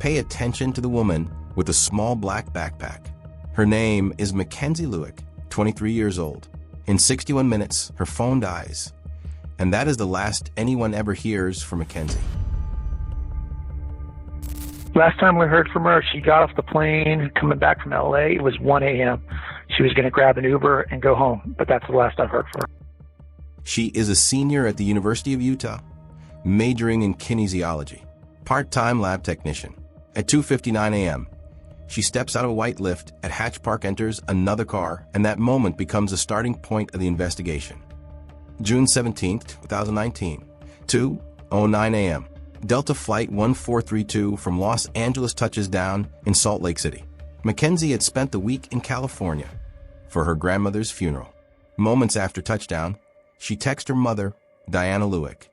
Pay attention to the woman with the small black backpack. Her name is Mackenzie Lueck, 23 years old. In 61 minutes, her phone dies. And that is the last anyone ever hears from Mackenzie. Last time we heard from her, she got off the plane coming back from LA. It was 1 a.m. She was going to grab an Uber and go home, but that's the last I've heard from her. She is a senior at the University of Utah, majoring in kinesiology, part-time lab technician. At 2:59 a.m., she steps out of a white Lyft. At Hatch Park enters another car, and that moment becomes the starting point of the investigation. June 17, 2019, 2:09 a.m. Delta Flight 1432 from Los Angeles touches down in Salt Lake City. Mackenzie had spent the week in California for her grandmother's funeral. Moments after touchdown, she texts her mother, Diana Lueck,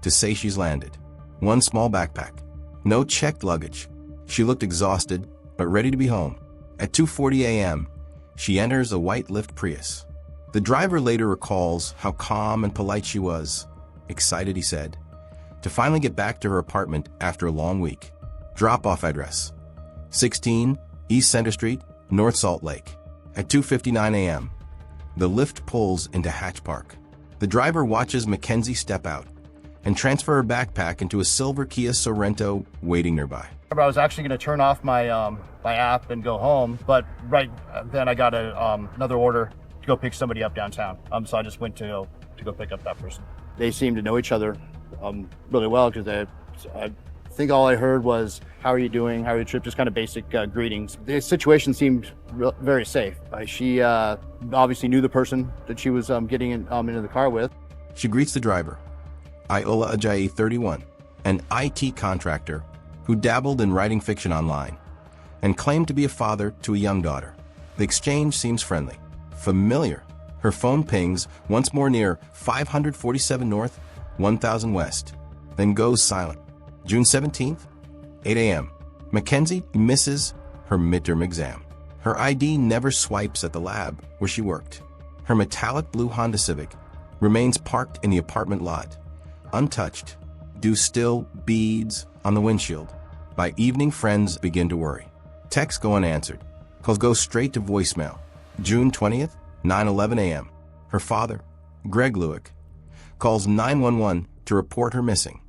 to say she's landed. One small backpack, no checked luggage. She looked exhausted, but ready to be home. At 2:40 a.m., she enters a white Lyft Prius. The driver later recalls how calm and polite she was. Excited, he said, to finally get back to her apartment after a long week. Drop-off address: 16 East Center Street, North Salt Lake. At 2:59 a.m., the Lyft pulls into Hatch Park. The driver watches Mackenzie step out and transfer her backpack into a silver Kia Sorento waiting nearby. I was actually going to turn off my my app and go home, but right then I got another order to go pick somebody up downtown. So I just went to go pick up that person. They seemed to know each other really well, because I think all I heard was, "How are you doing? How are your trip?" Just kind of basic greetings. The situation seemed very safe. She obviously knew the person that she was getting into the car with. She greets the driver, Ayoola Ajayi, 31, an IT contractor who dabbled in writing fiction online and claimed to be a father to a young daughter. The exchange seems friendly, familiar. Her phone pings once more near 547 North, 1000 West, then goes silent. June 17th, 8 a.m. Mackenzie misses her midterm exam. Her ID never swipes at the lab where she worked. Her metallic blue Honda Civic remains parked in the apartment lot, untouched. Dew still beads on the windshield. By evening, friends begin to worry. Texts go unanswered. Calls go straight to voicemail. June 20th, 9:11 a.m. Her father, Greg Lueck, calls 911 to report her missing.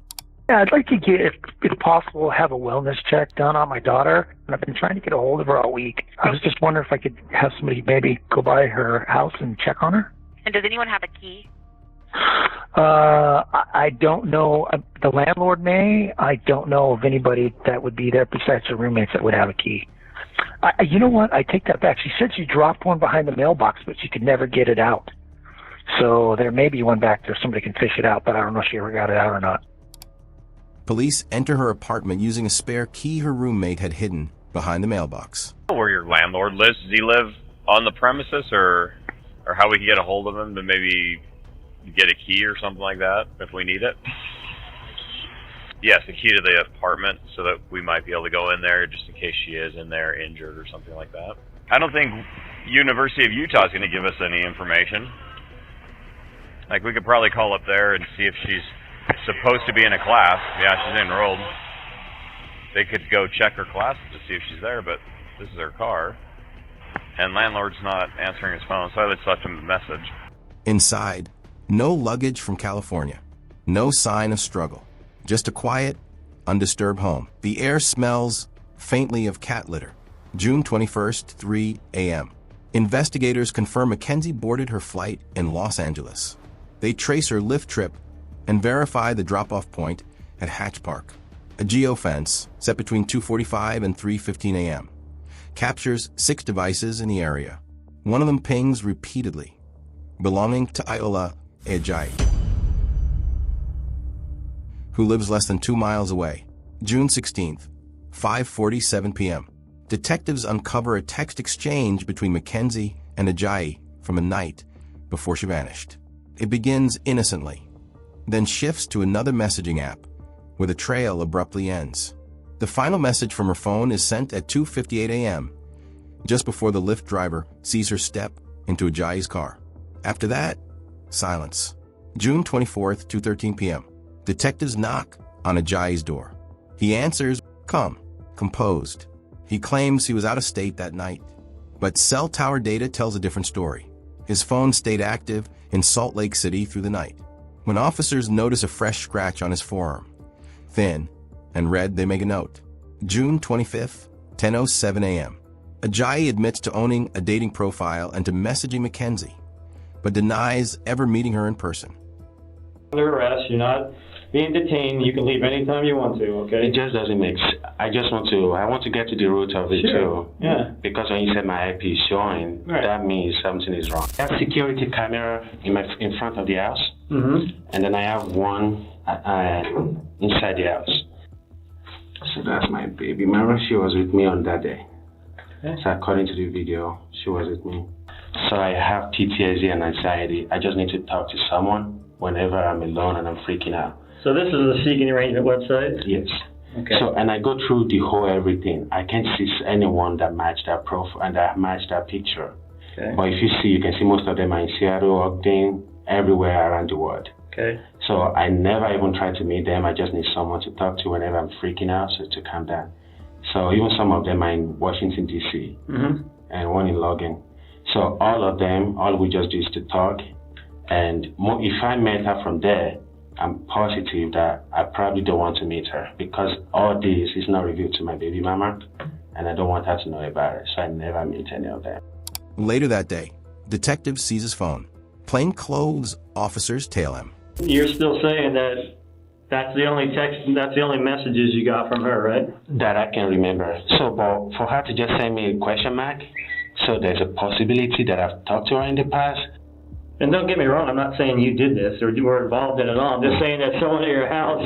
Yeah, I'd like to get, if possible, have a wellness check done on my daughter. And I've been trying to get a hold of her all week. I was just wondering if I could have somebody maybe go by her house and check on her. And does anyone have a key? I don't know. The landlord may. I don't know of anybody that would be there besides her roommates that would have a key. You know what? I take that back. She said she dropped one behind the mailbox, but she could never get it out. So there may be one back there. Somebody can fish it out, but I don't know if she ever got it out or not. Police enter her apartment using a spare key her roommate had hidden behind the mailbox. Where your landlord lives? Does he live on the premises, or how we can get a hold of him to maybe get a key or something like that if we need it? Yes, a key to the apartment so that we might be able to go in there just in case she is in there injured or something like that. I don't think University of Utah is going to give us any information. Like, we could probably call up there and see if she's supposed to be in a class. Yeah, she's enrolled. They could go check her classes to see if she's there, but this is her car. And landlord's not answering his phone, so I just left him a message. Inside, no luggage from California. No sign of struggle. Just a quiet, undisturbed home. The air smells faintly of cat litter. June 21st, 3 a.m. Investigators confirm Mackenzie boarded her flight in Los Angeles. They trace her Lyft trip and verify the drop-off point at Hatch Park. A geofence set between 2:45 and 3:15 a.m. captures 6 devices in the area. One of them pings repeatedly, belonging to Ayoola Ajayi, who lives less than 2 miles away. June 16th, 5:47 p.m. Detectives uncover a text exchange between Mackenzie and Ajayi from a night before she vanished. It begins innocently, then shifts to another messaging app where the trail abruptly ends. The final message from her phone is sent at 2:58 a.m., just before the Lyft driver sees her step into Ajayi's car. After that, silence. June 24th, 2:13 p.m. Detectives knock on Ajayi's door. He answers, "Come." composed. He claims he was out of state that night, but cell tower data tells a different story. His phone stayed active in Salt Lake City through the night. When officers notice a fresh scratch on his forearm, thin and red, they make a note. June 25th, 10:07 a.m. Ajayi admits to owning a dating profile and to messaging Mackenzie, but denies ever meeting her in person. Under arrest, you're not being detained. You can leave anytime you want to, okay? It just doesn't make sense. I want to get to the root of it too. Yeah. Because when you said my IP is showing, right, that means something is wrong. I have security camera in front of the house, and then I have one inside the house. So that's my baby. Remember, she was with me on that day. Okay. So according to the video, she was with me. So I have PTSD and anxiety. I just need to talk to someone whenever I'm alone and I'm freaking out. So this is the seeking arrangement website? Yes. Okay. So, and I go through the whole everything. I can't see anyone that matched that profile and that matched that picture. Okay. But if you see, you can see most of them are in Seattle, Ogden, everywhere around the world. Okay. So I never even try to meet them. I just need someone to talk to whenever I'm freaking out, so to calm down. So even some of them are in Washington, D.C. And one in Logan. So all of them, all we just do is to talk. And if I met her from there, I'm positive that I probably don't want to meet her because all this is not revealed to my baby mama, and I don't want her to know about it, so I never meet any of them. Later that day, detectives seize his phone. Plainclothes officers tail him. You're still saying that that's the only text, that's the only messages you got from her, right? That I can remember. So, but for her to just send me a question mark, so there's a possibility that I've talked to her in the past. And don't get me wrong, I'm not saying you did this or you were involved in it at all. I'm just saying that someone at your house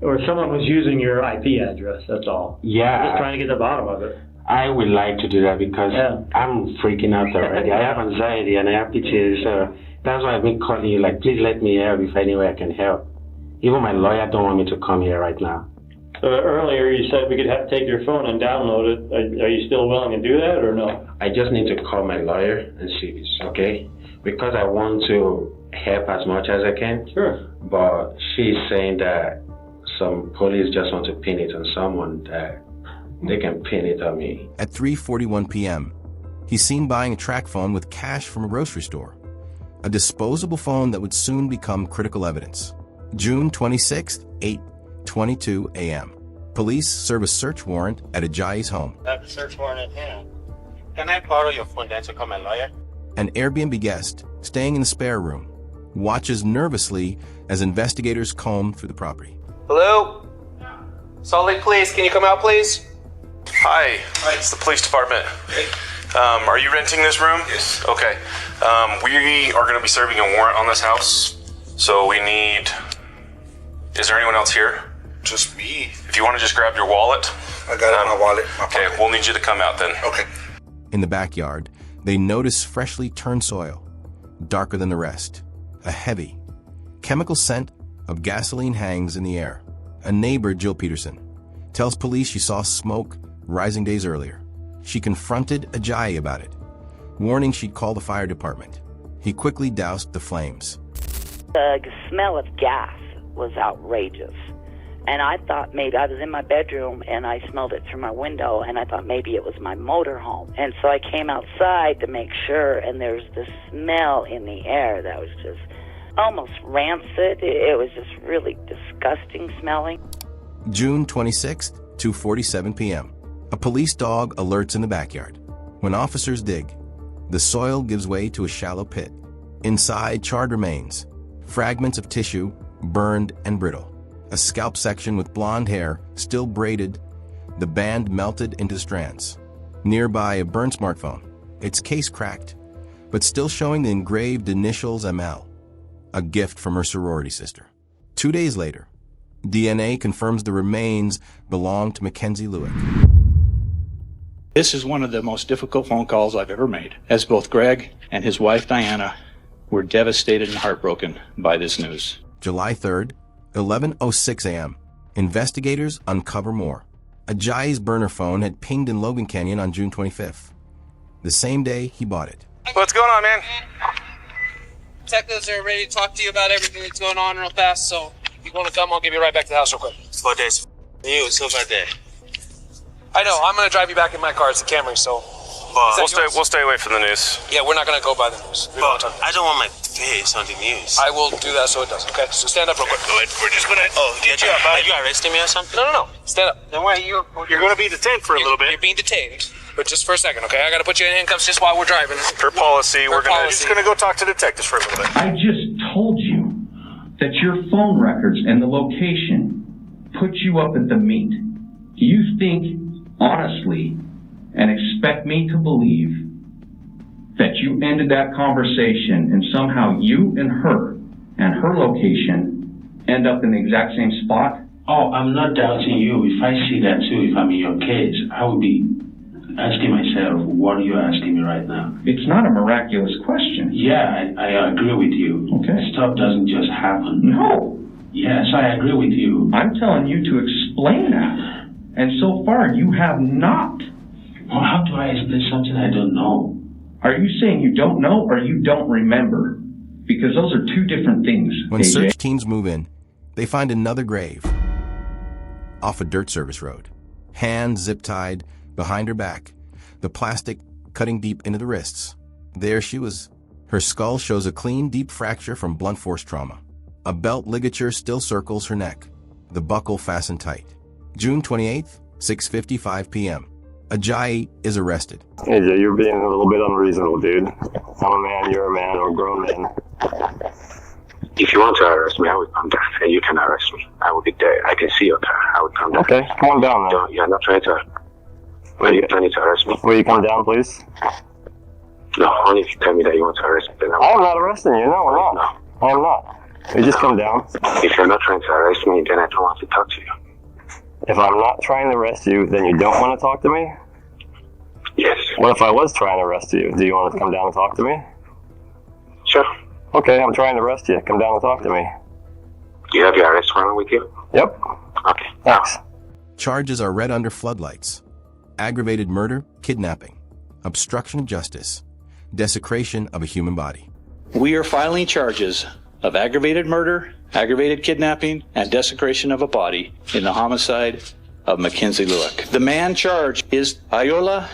or someone was using your IP address, that's all. Yeah. Just trying to get to the bottom of it. I would like to do that because I'm freaking out already. I have anxiety and I have PTSD, so that's why I've been calling you, like, please let me help if any way I can help. Even my lawyer don't want me to come here right now. So earlier you said we could take your phone and download it. Are you still willing to do that or no? I just need to call my lawyer and see if it's okay. Because I want to help as much as I can. Sure. But she's saying that some police just want to pin it on someone that they can pin it on me. At 3:41 p.m., he's seen buying a track phone with cash from a grocery store, a disposable phone that would soon become critical evidence. June 26th, 8:22 a.m. Police serve a search warrant at Ajayi's home. I have the search warrant at hand. Can I borrow your phone then to call my lawyer? An Airbnb guest, staying in the spare room, watches nervously as investigators comb through the property. Hello? Salt Lake Police, can you come out, please? Hi, it's the police department. Okay. Are you renting this room? Yes. Okay. We are going to be serving a warrant on this house, so we need... Is there anyone else here? Just me. If you want to just grab your wallet. I got it in my wallet. Okay, we'll need you to come out then. Okay. In the backyard, they notice freshly turned soil, darker than the rest. A heavy, chemical scent of gasoline hangs in the air. A neighbor, Jill Peterson, tells police she saw smoke rising days earlier. She confronted Ajayi about it, warning she'd call the fire department. He quickly doused the flames. The smell of gas was outrageous. And I thought maybe I was in my bedroom and I smelled it through my window and I thought maybe it was my motorhome. And so I came outside to make sure, and there's this smell in the air that was just almost rancid. It was just really disgusting smelling. June 26th, 2:47 p.m. A police dog alerts in the backyard. When officers dig, the soil gives way to a shallow pit. Inside, charred remains, fragments of tissue, burned and brittle. A scalp section with blonde hair, still braided, the band melted into strands. Nearby, a burned smartphone, its case cracked, but still showing the engraved initials ML, a gift from her sorority sister. 2 days later, DNA confirms the remains belonged to Mackenzie Lueck. This is one of the most difficult phone calls I've ever made, as both Greg and his wife Diana were devastated and heartbroken by this news. July 3rd, 11:06 a.m. Investigators uncover more. Ajayi's burner phone had pinged in Logan Canyon on June 25th, the same day he bought it. What's going on, man? Detectives are ready to talk to you about everything that's going on real fast, so if you want to come, I'll give you right back to the house real quick. Slow days. You, so bad day. I know. I'm going to drive you back in my car. It's the Camry, so... We'll stay away from the news. Yeah, we're not going to go by the news. But I don't want my face on the news. I will do that so it does, okay? So stand up real quick. Good. We're just going to... Oh, are you arresting me or something? No. Stand up. Then why you're going to be detained for a little bit. You're being detained, but just for a second, okay? I got to put you in handcuffs just while we're driving. For policy, we're just going to go talk to detectives for a little bit. I just told you that your phone records and the location put you up at the meet. You think honestly and expect me to believe that you ended that conversation and somehow you and her location end up in the exact same spot? Oh, I'm not doubting you. If I see that too, if I'm in your case, I would be asking myself, what are you asking me right now? It's not a miraculous question. Yeah, I agree with you. Okay. Stuff doesn't just happen. No. Yes, I agree with you. I'm telling you to explain that. And so far, you have not. Well, how do I explain something I don't know? Are you saying you don't know or you don't remember? Because those are two different things. When AJ. search teams move in, they find another grave off a dirt service road. Hands zip-tied behind her back, the plastic cutting deep into the wrists. There she was. Her skull shows a clean, deep fracture from blunt force trauma. A belt ligature still circles her neck, the buckle fastened tight. June 28th, 6:55 p.m. Ajayi is arrested. AJ, you're being a little bit unreasonable, dude. I'm a man, you're a man, I'm a grown man. If you want to arrest me, I would come down, and you can arrest me. I will be there. I can see your car. I would come down. Okay, come on down then. You're not trying to... Are you planning to arrest me? Will you come down, please? No, only if you tell me that you want to arrest me. Then I'm not arresting you. No, I'm not. No. I am not. You just come down. If you're not trying to arrest me, then I don't want to talk to you. If I'm not trying to arrest you, then you don't want to talk to me? Yes. What if I was trying to arrest you? Do you want to come down and talk to me? Sure. Okay, I'm trying to arrest you. Come down and talk to me. Do you have your arrest warrant with you? Yep. Okay. Thanks. Charges are read under floodlights. Aggravated murder, kidnapping, obstruction of justice, desecration of a human body. We are filing charges of aggravated murder, aggravated kidnapping, and desecration of a body in the homicide of Mackenzie Lueck. The man charged is Ayoola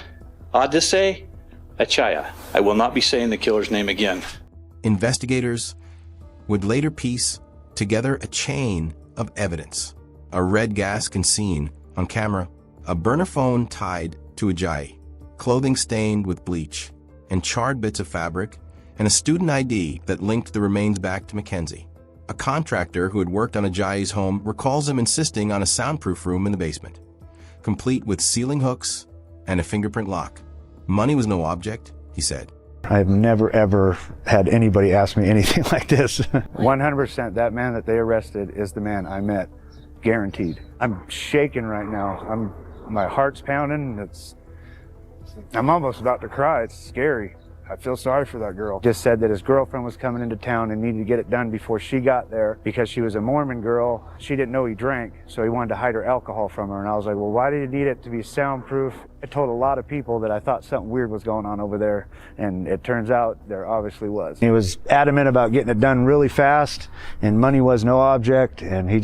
Ajayi. I will not be saying the killer's name again. Investigators would later piece together a chain of evidence. A red gas can seen on camera, a burner phone tied to Ajayi, clothing stained with bleach, and charred bits of fabric, and a student ID that linked the remains back to Mackenzie. A contractor who had worked on Ajayi's home recalls him insisting on a soundproof room in the basement, complete with ceiling hooks and a fingerprint lock. Money was no object, he said. I've never, ever had anybody ask me anything like this. 100% that man that they arrested is the man I met. Guaranteed. I'm shaking right now. My heart's pounding. I'm almost about to cry. It's scary. I feel sorry for that girl. Just said that his girlfriend was coming into town and needed to get it done before she got there because she was a Mormon girl. She didn't know he drank, so he wanted to hide her alcohol from her. And I was like, well, why do you need it to be soundproof? I told a lot of people that I thought something weird was going on over there, and it turns out there obviously was. He was adamant about getting it done really fast, and money was no object, and he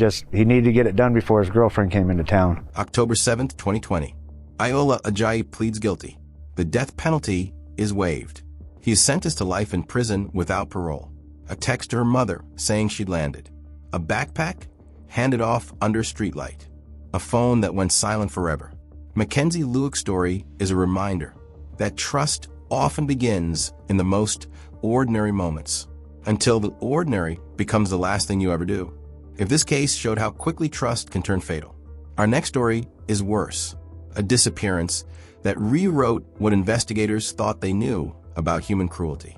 needed to get it done before his girlfriend came into town. October 7th, 2020. Ayoola Ajayi pleads guilty. The death penalty is waived. He is sentenced to life in prison without parole. A text to her mother saying she'd landed. A backpack handed off under a streetlight. A phone that went silent forever. Mackenzie Lueck's story is a reminder that trust often begins in the most ordinary moments, until the ordinary becomes the last thing you ever do. If this case showed how quickly trust can turn fatal, our next story is worse. A disappearance that rewrote what investigators thought they knew about human cruelty.